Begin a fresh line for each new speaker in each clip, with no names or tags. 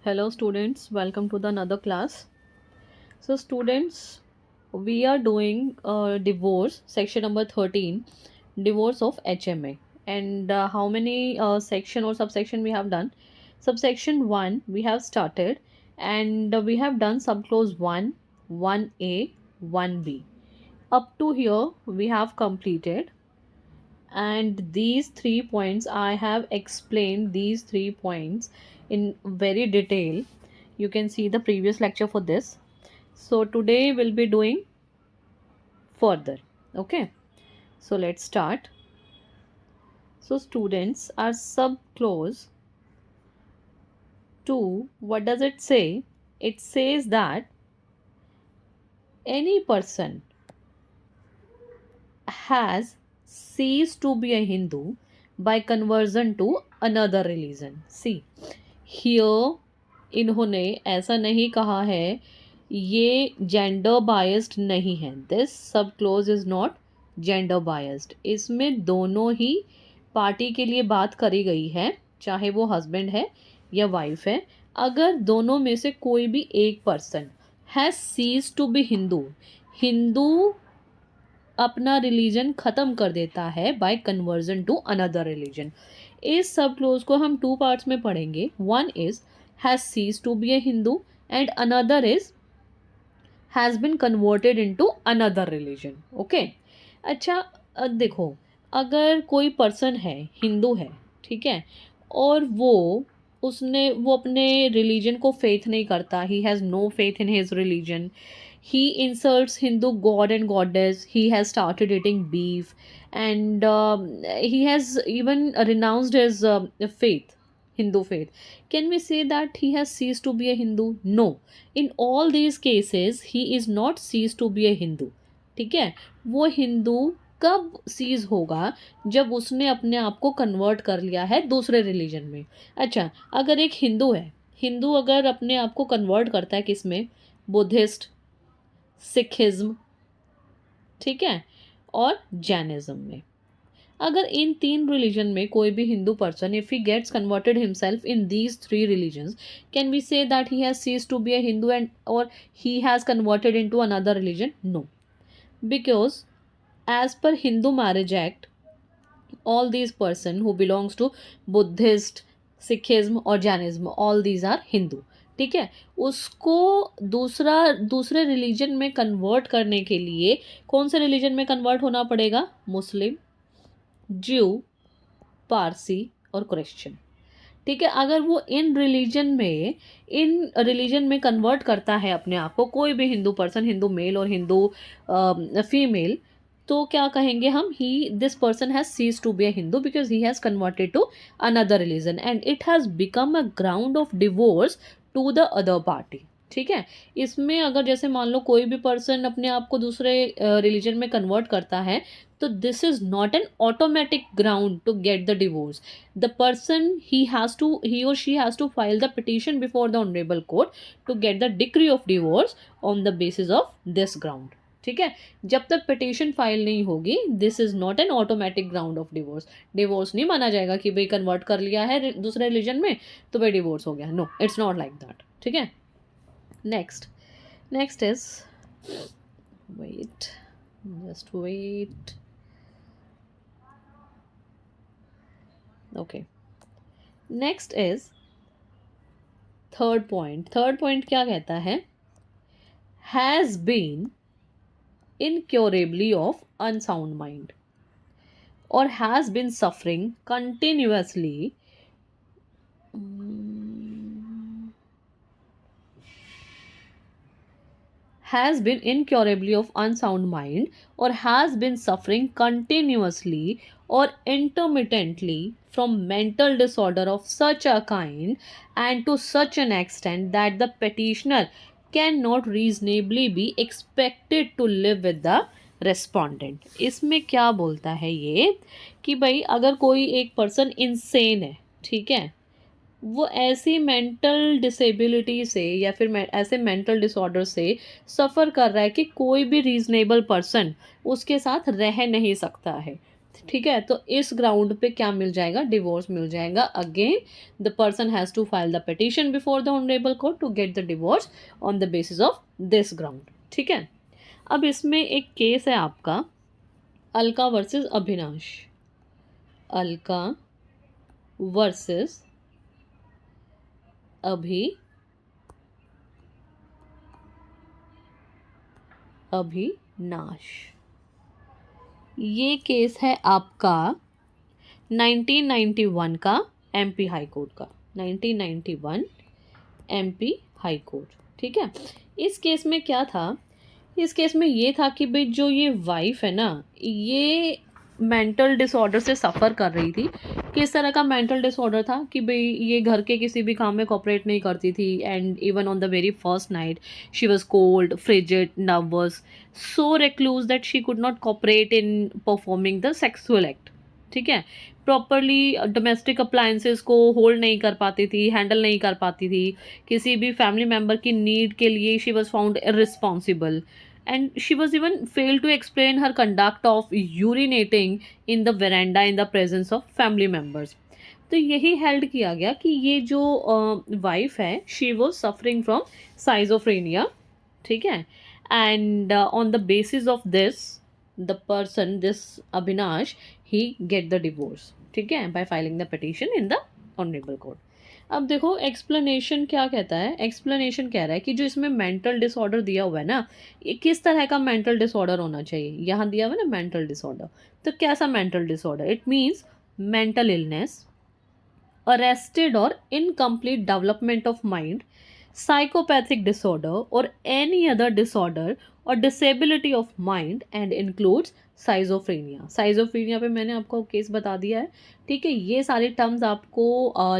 Hello students, welcome to the another class. So students, we are doing divorce section number 13, divorce of HMA. And how many section or subsection we have done? Subsection 1 we have started, and we have done subclause 1, 1A, 1B. Up to here we have completed, and these 3 points I have explained these 3 points in very detail. You can see the previous lecture for this. So today we'll be doing further. Okay, so let's start. So students, our sub clause 2, what does it say? It says that any person has ceased to be a Hindu by conversion to another religion. See, here इन्होंने ऐसा नहीं कहा है, ये gender biased नहीं है. This सब close is not gender biased. इसमें दोनों ही पार्टी के लिए बात करी गई है, चाहे वो हस्बैंड है या वाइफ है. अगर दोनों में से कोई भी एक person has seize to be Hindu, Hindu अपना रिलीजन ख़त्म कर देता है by conversion to another religion. इस सब क्लोज को हम टू पार्ट्स में पढ़ेंगे. One is has seize to be a Hindu and another is has been converted into another religion. Okay, अच्छा देखो, अगर कोई पर्सन है, हिंदू है, ठीक है, और वो अपने रिलीजन को फेथ नहीं करता, he has no faith in his religion, he insults Hindu god and goddess, he has started eating beef, and he has even renounced his faith, Hindu faith. Can we say that he has ceased to be a Hindu? No. In all these cases he is not ceased to be a Hindu. ठीक है, वो हिंदू कब seize होगा? जब उसने अपने आप को कन्वर्ट कर लिया है दूसरे रिलीजन में. अच्छा, अगर एक हिंदू है, हिंदू अगर अपने आप को कन्वर्ट करता है किस में? बुद्धिस्ट, सिखिज्म, ठीक है, और जैनिज्म में. अगर इन तीन रिलीजन में कोई भी Hindu person, if he gets converted himself in these three religions, can we say that he has seize to be a Hindu and और he has converted into another religion? No, because as per Hindu Marriage Act, all these person who belongs to Buddhist, Sikhism और Jainism, all these are Hindu. ठीक है, उसको दूसरे religion में convert करने के लिए कौन से रिलीजन में कन्वर्ट होना पड़ेगा? मुस्लिम, ज्यू, पारसी और क्रिश्चियन. ठीक है, अगर वो इन रिलीजन में कन्वर्ट करता है अपने आप को, कोई भी हिंदू पर्सन, हिंदू मेल और हिंदू फीमेल, तो क्या कहेंगे हम? He this person has seize to be a Hindu because he has converted to another religion and it has become a ground of divorce to the other party. ठीक है, इसमें अगर जैसे मान लो कोई भी पर्सन अपने आप को दूसरे रिलीजन में कन्वर्ट करता है, तो this is not an automatic ground to get the divorce. The person, he or she has to file the petition before the honorable court to get the decree of divorce on the basis of this ground. ठीक है, जब तक petition file नहीं होगी, this is not an automatic ground of divorce. Divorce नहीं माना जाएगा कि भाई कन्वर्ट कर लिया है दूसरे रिलीजन में तो भाई डिवोर्स हो गया. No, it's not like that. ठीक है, next is, wait, just wait. Okay, next is third point क्या कहता है? Has been incurably of unsound mind or has been suffering continuously has been incurably of unsound mind or has been suffering continuously or intermittently from mental disorder of such a kind and to such an extent that the petitioner cannot reasonably be expected to live with the respondent. इसमें क्या बोलता है ये कि भाई अगर कोई एक पर्सन इंसेन है, ठीक है, वो ऐसी मेंटल डिसेबिलिटी से या फिर ऐसे मेंटल डिसऑर्डर से सफ़र कर रहा है कि कोई भी रीजनेबल पर्सन उसके साथ रह नहीं सकता है. ठीक है, तो इस ग्राउंड पे क्या मिल जाएगा, डिवोर्स मिल जाएगा। Again the person has to file the petition before the honourable court to get the divorce on the basis of this ground. ठीक है, अब इसमें एक केस है आपका अलका वर्सेस अभिनाश। अलका वर्सेस अभिनाश। ये केस है आपका 1991 का एमपी हाई कोर्ट का, 1991 एमपी हाई कोर्ट। ठीक है, इस केस में क्या था, इस केस में ये था कि भाई जो ये वाइफ है ना, ये मेंटल डिसऑर्डर से सफ़र कर रही थी। किस तरह का मेंटल डिसऑर्डर था कि भाई ये घर के किसी भी काम में कोऑपरेट नहीं करती थी, and even on the very first night she was cold, frigid, nervous, so recluse that she could not cooperate in performing the sexual act. ठीक है, प्रॉपरली डोमेस्टिक अप्लायंसेस को होल्ड नहीं कर पाती थी, हैंडल नहीं कर पाती थी, किसी भी फैमिली मेम्बर की नीड के लिए she was found irresponsible, and she was even failed to explain her conduct of urinating in the veranda in the presence of family members. तो यही हेल्ड किया गया कि ये जो वाइफ है शी वॉज सफरिंग फ्रॉम साइजोफ्रेनिया। ठीक है, and on the basis of this the person this Avinash he gate the divorce. ठीक है, bye filing the petition in the honourable court. अब देखो एक्सप्लेनेशन क्या कहता है, एक्सप्लेनेशन कह रहा है कि जो इसमें मेंटल डिसऑर्डर दिया हुआ है ना, ये किस तरह का मेंटल डिसऑर्डर होना चाहिए। यहाँ दिया हुआ है ना मेंटल डिसऑर्डर, तो कैसा mental disorder, it means mental illness, arrested or incomplete development of mind, psychopathic disorder, or any other disorder or disability of mind and includes साइजोफ्रेनिया। साइजोफ्रेनिया पे मैंने आपको केस बता दिया है। ठीक है, ये सारे टर्म्स आपको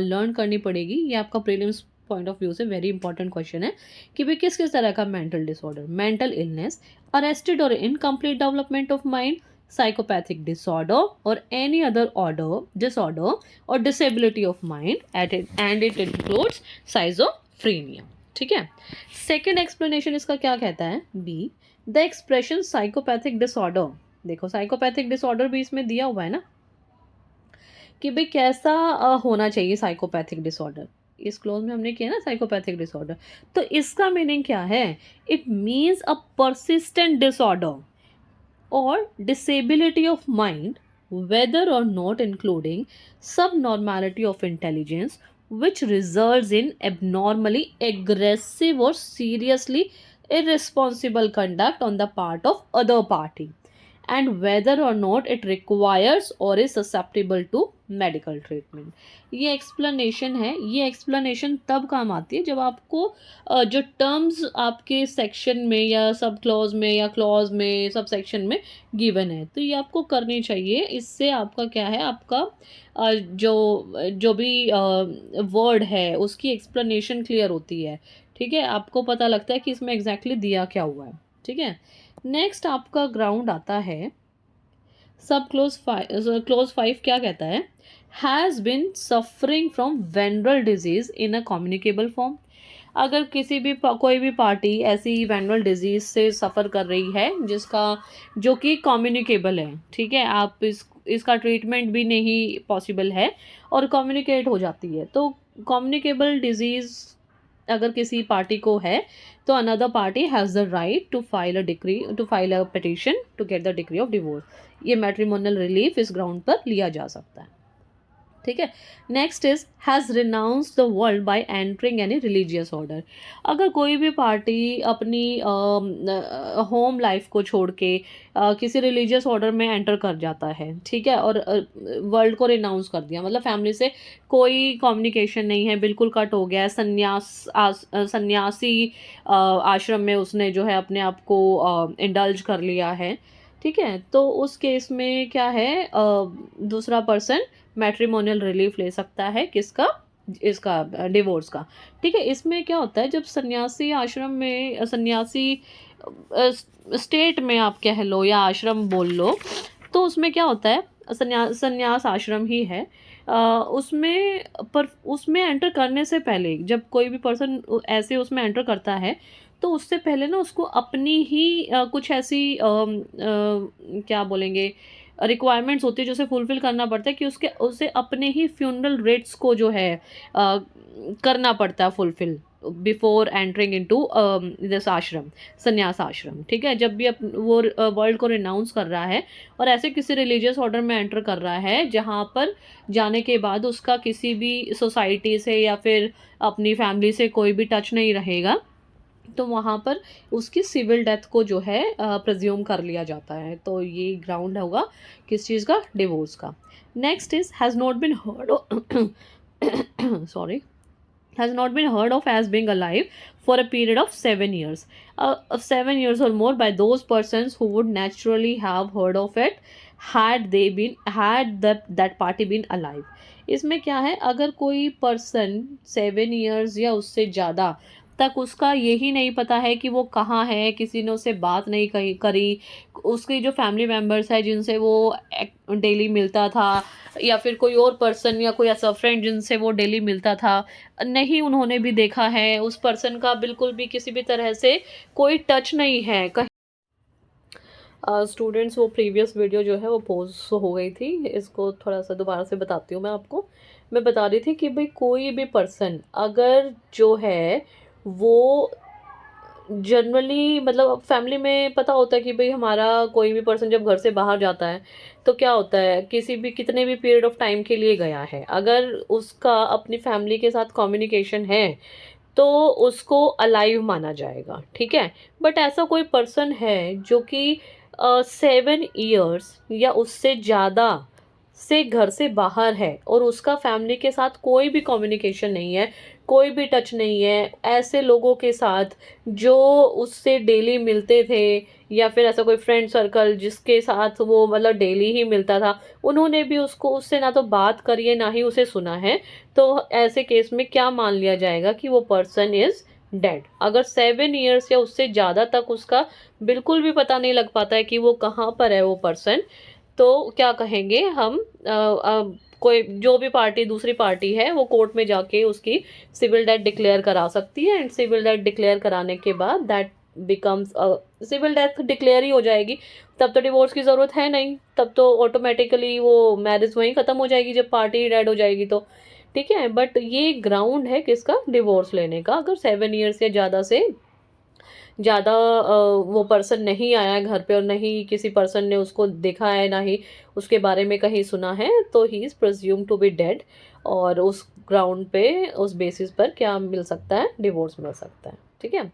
लर्न करनी पड़ेगी। ये आपका प्रीलिम्स पॉइंट ऑफ व्यू से वेरी इंपॉर्टेंट क्वेश्चन है कि भाई किस किस तरह का mental disorder, mental illness, arrested और incomplete development of mind, psychopathic disorder or any other disorder or disability of mind and it includes schizophrenia। ठीक है, सेकेंड एक्सप्लेनेशन इसका क्या कहता है, be the expression psychopathic disorder. देखो साइकोपैथिक डिसऑर्डर भी इसमें दिया हुआ है ना कि भाई कैसा होना चाहिए साइकोपैथिक डिसऑर्डर। इस क्लोज में हमने किया ना साइकोपैथिक डिसऑर्डर, तो इसका मीनिंग क्या है, it means a persistent disorder or disability of mind, whether or not including subnormality of intelligence, which results in abnormally aggressive or seriously irresponsible conduct on the part of other party, and whether or not it requires or is susceptible to medical treatment. ये explanation है, ये explanation तब काम आती है जब आपको जो टर्म्स आपके सेक्शन में या सब क्लॉज में या क्लॉज में सब सेक्शन में गिवन है, तो ये आपको करनी चाहिए। इससे आपका क्या है, आपका जो भी वर्ड है उसकी एक्सप्लेनेशन क्लियर होती है। ठीक है, आपको पता लगता है कि इसमें एग्जैक्टली दिया क्या हुआ है। ठीक है, नेक्स्ट आपका ग्राउंड आता है सब क्लोज 5 क्या कहता है, has been suffering from venereal disease in a communicable form. अगर किसी भी कोई भी पार्टी ऐसी वेनरल डिजीज से सफ़र कर रही है जिसका जो कि कम्युनिकेबल है, ठीक है, आप इसका ट्रीटमेंट भी नहीं पॉसिबल है और कम्युनिकेट हो जाती है, तो कम्युनिकेबल डिजीज़ अगर किसी पार्टी को है तो another party has the right to file a petition to get the decree of divorce. ये मैट्रिमोनियल रिलीफ इस ग्राउंड पर लिया जा सकता है। ठीक है, next is has renounce the world by entering any religious order. अगर कोई भी पार्टी अपनी होम लाइफ को छोड़ के किसी रिलीजियस ऑर्डर में एंटर कर जाता है, ठीक है, और वर्ल्ड को रिनाउंस कर दिया, मतलब फैमिली से कोई कम्युनिकेशन नहीं है, बिल्कुल कट हो गया है, सन्यासी आश्रम में उसने जो है अपने आप को इंडल्ज कर लिया है। ठीक है, तो उस केस में क्या है, दूसरा पर्सन मैट्रिमोनियल रिलीफ ले सकता है, किसका, इसका डिवोर्स का। ठीक है, इसमें क्या होता है, जब सन्यासी आश्रम में, सन्यासी स्टेट में आप कह लो या आश्रम बोल लो, तो उसमें क्या होता है, सन्यास आश्रम ही है, उसमें एंटर करने से पहले जब कोई भी पर्सन ऐसे उसमें एंटर करता है तो उससे पहले ना उसको अपनी ही कुछ ऐसी क्या बोलेंगे रिक्वायरमेंट्स होती है जो उसे फुलफिल करना पड़ता है कि उसे अपने ही फ्यूनरल रेट्स को जो है करना पड़ता है fulfil before entering into this आश्रम, संन्यास आश्रम। ठीक है, जब भी वो वर्ल्ड को रिनाउंस कर रहा है और ऐसे किसी रिलीजियस ऑर्डर में एंटर कर रहा है जहाँ पर जाने के बाद उसका किसी भी सोसाइटी से या फिर अपनी फैमिली से कोई भी टच नहीं रहेगा, तो वहाँ पर उसकी सिविल डेथ को जो है प्रज्यूम कर लिया जाता है। तो ये ग्राउंड होगा किस चीज़ का, डिवोर्स का। Next is has not been heard sorry has not been heard of as being alive for a period of 7 years, of 7 years or more by those persons who would naturally have heard of it had that party been alive। इसमें क्या है, अगर कोई person 7 years या उससे ज़्यादा तक उसका यही नहीं पता है कि वो कहाँ है, किसी ने उससे बात नहीं करी, उसकी जो फैमिली मेम्बर्स है जिनसे वो डेली मिलता था, या फिर कोई और पर्सन या कोई ऐसा फ्रेंड जिनसे वो डेली मिलता था, नहीं उन्होंने भी देखा है, उस पर्सन का बिल्कुल भी किसी भी तरह से कोई टच नहीं है कहीं। स्टूडेंट्स वो प्रीवियस वीडियो जो है वो पोज हो गई थी, इसको थोड़ा सा दोबारा से बताती हूँ मैं आपको। मैं बता रही थी कि भाई कोई भी पर्सन अगर जो है वो जनरली, मतलब फैमिली में पता होता है कि भाई हमारा कोई भी पर्सन जब घर से बाहर जाता है तो क्या होता है, किसी भी कितने भी पीरियड ऑफ टाइम के लिए गया है, अगर उसका अपनी फैमिली के साथ कम्युनिकेशन है तो उसको अलाइव माना जाएगा। ठीक है, बट ऐसा कोई पर्सन है जो कि 7 years या उससे ज़्यादा से घर से बाहर है और उसका फैमिली के साथ कोई भी कम्युनिकेशन नहीं है, कोई भी टच नहीं है, ऐसे लोगों के साथ जो उससे डेली मिलते थे, या फिर ऐसा कोई फ्रेंड सर्कल जिसके साथ वो मतलब डेली ही मिलता था, उन्होंने भी उससे ना तो बात करी है ना ही उसे सुना है, तो ऐसे केस में क्या मान लिया जाएगा कि वो पर्सन इज़ डेड। अगर 7 years या उससे ज़्यादा तक उसका बिल्कुल भी पता नहीं लग पाता है कि वो कहाँ पर है वो पर्सन, तो क्या कहेंगे हम, कोई जो भी पार्टी दूसरी पार्टी है वो कोर्ट में जाके उसकी सिविल डेथ डिक्लेयर करा सकती है, एंड सिविल डेथ डिक्लेयर कराने के बाद that becomes civil death declare ही हो जाएगी, तब तो डिवोर्स की ज़रूरत है नहीं, तब तो ऑटोमेटिकली वो मैरिज वहीं ख़त्म हो जाएगी जब पार्टी डेड हो जाएगी तो। ठीक है, बट ये ग्राउंड है किसका, डिवोर्स लेने का, अगर 7 years या ज़्यादा से ज़्यादा वो पर्सन नहीं आया है घर पे और नहीं किसी पर्सन ने उसको देखा है, ना ही उसके बारे में कहीं सुना है, तो he is presume to be dead. और उस ग्राउंड पे, उस बेसिस पर क्या मिल सकता है, डिवोर्स मिल सकता है। ठीक है,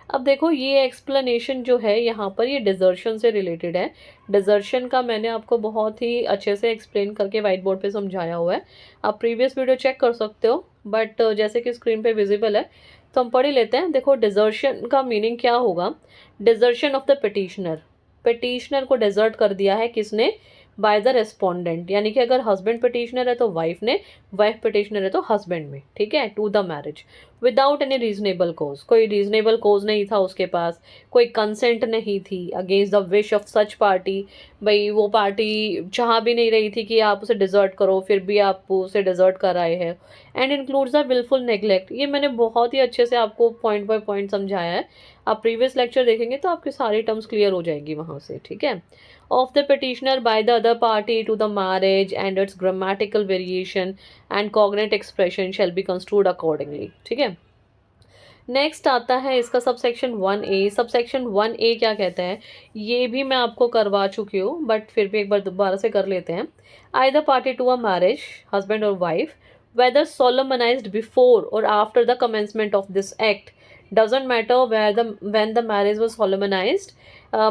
अब देखो ये एक्सप्लेनेशन जो है यहाँ पर ये डिजर्शन से रिलेटेड है। डिजर्शन का मैंने आपको बहुत ही अच्छे से एक्सप्लेन करके वाइट बोर्ड पे समझाया हुआ है, आप प्रीवियस वीडियो चेक कर सकते हो, बट जैसे कि स्क्रीन पे विजिबल है तो हम पढ़ ही लेते हैं। देखो डिजर्शन का मीनिंग क्या होगा, desertion of the petitioner, petitioner को डिजर्ट कर दिया है किसने, बाय द रेस्पोंडेंट, यानी कि अगर हस्बैंड पिटिशनर है तो वाइफ ने, वाइफ पिटिशनर है तो हस्बैंड में। ठीक है, to the marriage without any reasonable cause, कोई रीजनेबल कोज नहीं था उसके पास, कोई कंसेंट नहीं थी, against the wish of such party, भाई वो पार्टी चाह भी नहीं रही थी कि आप उसे डिजर्ट करो, फिर भी आप उसे डिजर्ट कर आए हैं। And includes the wilful neglect, ये मैंने बहुत ही अच्छे से आपको पॉइंट बाय पॉइंट समझाया है, आप प्रीवियस लेक्चर देखेंगे तो आपकी सारी टर्म्स क्लियर हो जाएगी वहाँ से। ठीक है, of the petitioner by the other party to the marriage and its grammatical variation and cognate expression shall be construed accordingly। ठीक है, नेक्स्ट आता है इसका सबसेक्शन 1A। सबसेक्शन 1A क्या कहता है, ये भी मैं आपको करवा चुकी हूँ बट फिर भी एक बार दोबारा से कर लेते हैं। Either party to a marriage, husband और wife, whether solemnized before or after the commencement of this act, doesn't matter when the marriage was solemnized,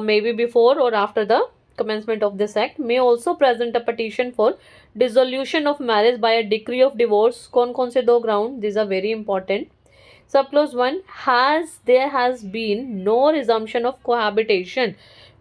maybe before or after the commencement of this act, may also present a petition for dissolution of marriage by a decree of divorce। कौन कौन से दो ground, these are very important। Subclause 1, there has been no resumption of cohabitation,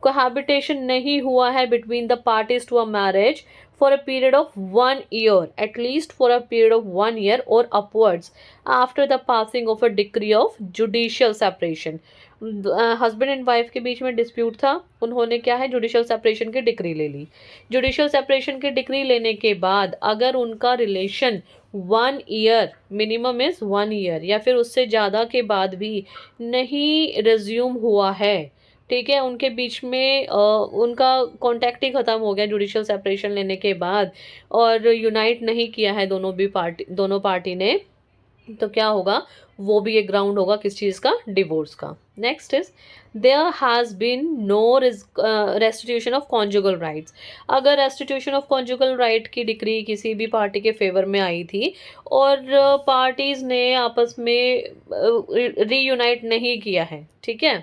cohabitation नहीं हुआ है between the parties to a marriage for a period of 1 year, at least for a period of 1 year or upwards, after the passing of a decree of judicial separation। Husband and wife के बीच में dispute था, उन्होंने क्या है, judicial separation की decree ले ली। Judicial separation की decree लेने के बाद अगर उनका relation 1 year, minimum is 1 year या फिर उससे ज़्यादा के बाद भी नहीं रिज्यूम हुआ है, ठीक है, उनके बीच में उनका कॉन्टैक्ट ही ख़त्म हो गया जुडिशियल सेपरेशन लेने के बाद, और यूनाइट नहीं किया है दोनों पार्टी ने, तो क्या होगा, वो भी एक ग्राउंड होगा किस चीज़ का, डिवोर्स का। Next is there has been no restitution of conjugal rights. अगर रेस्टिट्यूशन ऑफ कॉन्जुगल राइट की डिक्री किसी भी पार्टी के फेवर में आई थी और पार्टीज़ ने आपस में रीयूनाइट नहीं किया है, ठीक है,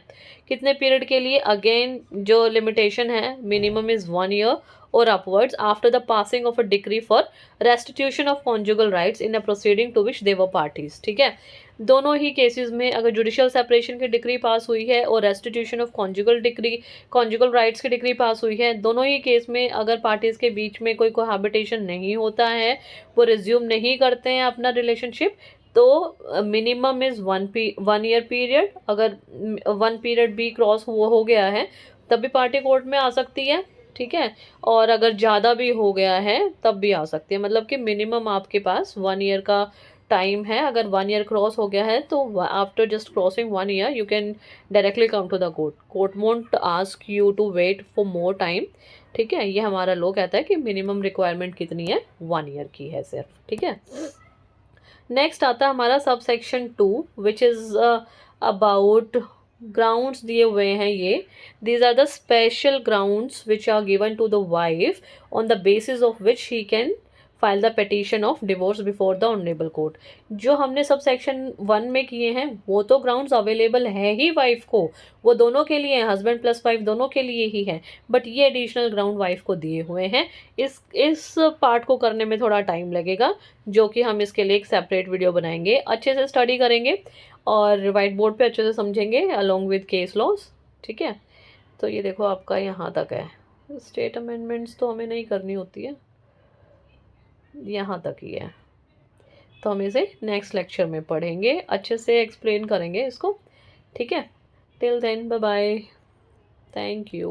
कितने पीरियड के लिए, अगेन जो लिमिटेशन है minimum is 1 year or upwards after the passing of a decree for restitution of conjugal rights in a proceeding to which they were parties। ठीक है, दोनों ही केसेस में अगर जुडिशियल सेपरेशन की डिक्री पास हुई है और रेस्टिट्यूशन ऑफ कॉन्जुगल राइट्स की डिक्री पास हुई है, दोनों ही केस में अगर पार्टीज के बीच में कोई कोहाबिटेशन नहीं होता है, वो रिज्यूम नहीं करते हैं अपना रिलेशनशिप, तो मिनिमम इज़ 1 year पीरियड। अगर 1 पीरियड भी क्रॉस हो गया है तब भी पार्टी कोर्ट में आ सकती है, ठीक है, और अगर ज़्यादा भी हो गया है तब भी आ सकती है। मतलब कि मिनिमम आपके पास 1 year का टाइम है। अगर 1 year क्रॉस हो गया है तो after just crossing 1 year you can directly come to the court. Court won't ask you to wait for more time, ठीक है। ये हमारा लॉ कहता है कि मिनिमम रिक्वायरमेंट कितनी है, 1 year की है सिर्फ, ठीक है। नेक्स्ट आता है हमारा सब section 2 which is about grounds दिए हुए हैं ये। These are the special grounds which are given to the wife on the basis of which he can file the petition of divorce before the honourable court. जो हमने sub section 1 में किए हैं वो तो ग्राउंड्स अवेलेबल है ही wife को, वो दोनों के लिए, हस्बैंड प्लस वाइफ दोनों के लिए ही है, बट ये एडिशनल ग्राउंड वाइफ को दिए हुए हैं। इस पार्ट को करने में थोड़ा टाइम लगेगा, जो कि हम इसके लिए एक सेपरेट वीडियो बनाएंगे, अच्छे से स्टडी करेंगे और वाइट बोर्ड पे अच्छे से समझेंगे अलोंग विद केस लॉज, ठीक है। तो ये देखो आपका यहाँ तक है, स्टेट अमेंडमेंट्स तो हमें नहीं करनी होती है, यहाँ तक ही है, तो हम इसे नेक्स्ट लेक्चर में पढ़ेंगे, अच्छे से एक्सप्लेन करेंगे इसको, ठीक है। Till then bye bye, thank you.